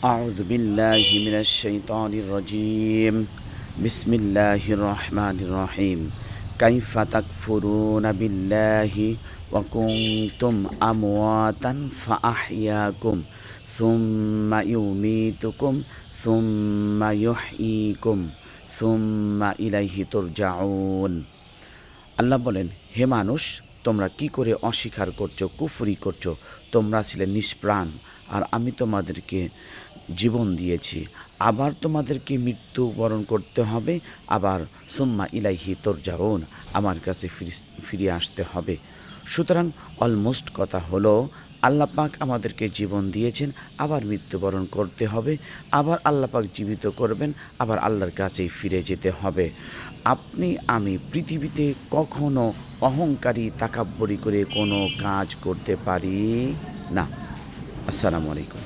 أعوذ بالله من الشيطان الرجيم بسم الله الرحمن الرحيم كيف تكفرون بالله وكنتم أمواتا فأحياكم ثم يميتكم ثم يحييكم ثم إليه ترجعون আল্লাহ বলেন, হে মানুষ, তোমরা কি করে অস্বীকার করছো, কুফরি করছো? তোমরা ছিলে নিষ্প্রাণ, আর আমি তোমাদেরকে জীবন দিয়েছি। আবার তোমাদেরকে মৃত্যুবরণ করতে হবে, আবার সুম্মা ইলাইহি তুরজাউন, আমার কাছে ফিরে আসতে হবে। সুতরাং অলমোস্ট কথা হলো, আল্লাহ পাক আমাদেরকে জীবন দিয়েছেন, আবার মৃত্যুবরণ করতে হবে, আবার আল্লাহ পাক জীবিত করবেন, আবার আল্লাহর কাছেই ফিরে যেতে হবে। আপনি আমি পৃথিবীতে কখনো অহংকারী তাকাব্বরি করে কোনো কাজ করতে পারি না। আসসালামু আলাইকুম।